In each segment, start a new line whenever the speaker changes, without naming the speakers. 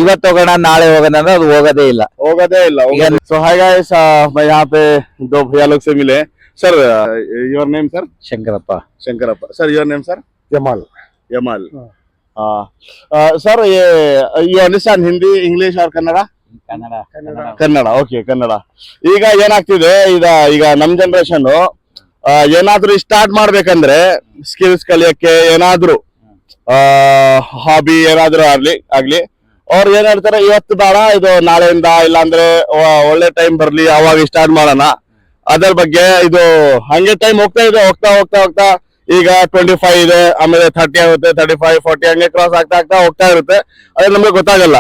ಇವತ್ತು ಹೋಗೋಣ ನಾಳೆ ಹೋಗೋಣ ಅಂದ್ರೆ ಅದು ಹೋಗೋದೇ ಇಲ್ಲ.
So hi guys, मैं यहाँ पे दो भैया लोग से मिले. Sir, your name sir?
Shankarappa.
Shankarappa. Sir, your name sir?
Jamal.
Yamal. Sir, you understand Hindi, English or Kannada? Kannada. Okay, Kannada. ಈಗ ಏನಾಗ್ತಿದೆ, ಈಗ ನಮ್ ಜನರೇಷನ್ ಏನಾದ್ರೂ ಸ್ಟಾರ್ಟ್ ಮಾಡ್ಬೇಕಂದ್ರೆ ಸ್ಕಿಲ್ಸ್ ಕಲಿಯಕ್ಕೆ ಏನಾದ್ರೂ ಹಾಬಿ ಏನಾದ್ರೂ ಆಗ್ಲಿ ಅವ್ರು ಏನ್ ಹೇಳ್ತಾರೆ, ಇವತ್ತು ಬೇಡ, ಇದು ನಾಳೆಯಿಂದ, ಇಲ್ಲಾಂದ್ರೆ ಒಳ್ಳೆ ಟೈಮ್ ಬರ್ಲಿ ಅವಾಗ ಸ್ಟಾರ್ಟ್ ಮಾಡೋಣ. ಅದರ ಬಗ್ಗೆ ಇದು ಹಂಗೆ ಟೈಮ್ ಹೋಗ್ತಾ ಈಗ 25 ಇದೆ, ಆಮೇಲೆ 30 ಆಗುತ್ತೆ, 35, 40 ಹಂಗೆ ಕ್ರಾಸ್ ಆಗ್ತಾ ಹೋಗ್ತಾ ಇರುತ್ತೆ. ಅದೇ ನಮ್ಗೆ ಗೊತ್ತಾಗಲ್ಲ.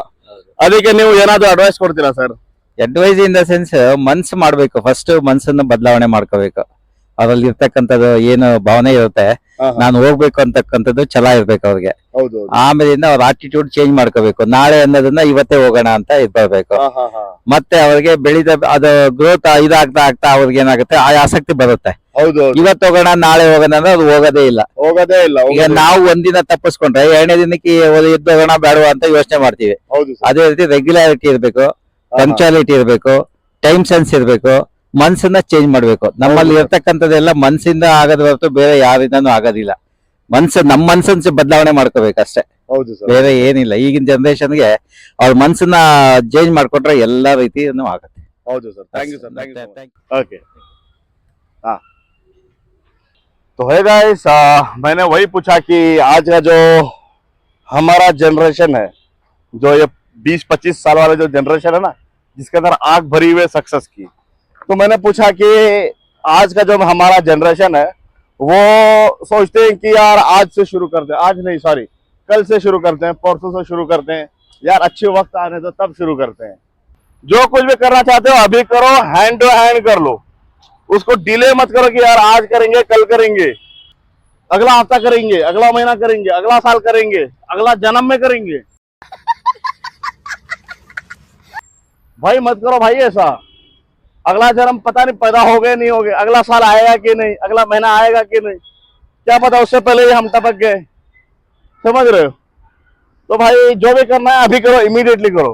ಅದಕ್ಕೆ ನೀವು ಏನಾದ್ರು ಅಡ್ವೈಸ್ ಕೊಡ್ತೀರಾ sir?
Advice in the sense, ಮನ್ಸು ಮಾಡ್ಬೇಕು. ಫಸ್ಟ್ ಮನ್ಸನ್ನ ಬದಲಾವಣೆ ಮಾಡ್ಕೋಬೇಕು. ಅದ್ರಲ್ಲಿ ಇರ್ತಕ್ಕಂಥದ್ದು ಏನು ಭಾವನೆ ಇರುತ್ತೆ, ನಾನು ಹೋಗ್ಬೇಕು ಅಂತಕ್ಕಂಥದ್ದು ಛಲ ಇರ್ಬೇಕು ಅವ್ರಿಗೆ. ಆಮೇಲಿಂದ ಅವ್ರ ಆಟಿಟ್ಯೂಡ್ ಚೇಂಜ್ ಮಾಡ್ಕೋಬೇಕು. ನಾಳೆ ಅನ್ನೋದನ್ನ ಇವತ್ತೇ ಹೋಗೋಣ ಅಂತ ಇರ್ಬೇಕು. ಮತ್ತೆ ಅವ್ರಿಗೆ ಅದು ಗ್ರೋತ್ ಇದಾಗ್ತಾ ಅವ್ರಿಗೆ ಏನಾಗುತ್ತೆ, ಆ ಆಸಕ್ತಿ ಬರುತ್ತೆ. ಇವತ್ತು ಹೋಗೋಣ ನಾಳೆ ಹೋಗೋಣ ಅಂದ್ರೆ ಅದು ಹೋಗೋದೇ ಇಲ್ಲ. ಈಗ ನಾವು ಒಂದಿನ ತಪ್ಪಿಸ್ಕೊಂಡ್ರೆ ಎರಡನೇ ದಿನಕ್ಕೆ ಎದ್ದು ಹೋಗೋಣ ಬೇಡವಾ ಅಂತ ಯೋಚನೆ ಮಾಡ್ತೀವಿ. ಅದೇ ರೀತಿ ರೆಗ್ಯುಲಾರಿಟಿ ಇರ್ಬೇಕು, ಪಂಕ್ಚುಯಾಲಿಟಿ ಇರ್ಬೇಕು, ಟೈಮ್ ಸೆನ್ಸ್ ಇರ್ಬೇಕು, ಮನ್ಸನ್ನ ಚೇಂಜ್ ಮಾಡ್ಬೇಕು. ನಮ್ಮಲ್ಲಿ ಇರ್ತಕ್ಕಂಥದ್ದೆಲ್ಲ ಮನ್ಸಿಂದ ಆಗದ ಹೊರತು ಬೇರೆ ಯಾರಿಂದನೂ ಆಗೋದಿಲ್ಲ. ನಮ್ಮ ಮನ್ಸನ್ನ ಬದಲಾವಣೆ ಮಾಡ್ಕೋಬೇಕಷ್ಟೇ, ಬೇರೆ ಏನಿಲ್ಲ. ಈಗಿನ ಜನರೇಷನ್ಗೆ ಅವ್ರ ಮನ್ಸನ್ನ ಚೇಂಜ್ ಮಾಡ್ಕೊಂಡ್ರೆ ಎಲ್ಲಾ ರೀತಿಯನ್ನು ಆಗುತ್ತೆ.
ಹೌದು sir, thank you sir, thank you. Okay, हाँ तो है गाइस, मैंने वही पूछा कि आज का जो हमारा जनरेशन है, जो ये 20-25 साल वाला जो जनरेशन है ना, जिसके अंदर आग भरी हुई सक्सेस की, तो मैंने पूछा कि आज का जो हमारा जनरेशन है वो सोचते हैं कि यार आज से शुरू करते हैं, आज नहीं सॉरी कल से शुरू करते हैं, परसों से शुरू करते हैं, यार अच्छे वक्त आने दो तब शुरू करते हैं. जो कुछ भी करना चाहते हो अभी करो, हैंड टू हैंड कर लो, उसको डिले मत करो कि यार आज करेंगे, कल करेंगे, अगला हफ्ता करेंगे, अगला महीना करेंगे, अगला साल करेंगे, अगला जन्म में करेंगे. भाई मत करो भाई ऐसा. अगला जन्म पता नहीं पैदा हो गए नहीं हो गए, अगला साल आएगा कि नहीं, अगला महीना आएगा कि नहीं, क्या पता उससे पहले ही हम टपक गए. समझ रहे हो? तो भाई जो भी करना है अभी करो, इमीडिएटली करो.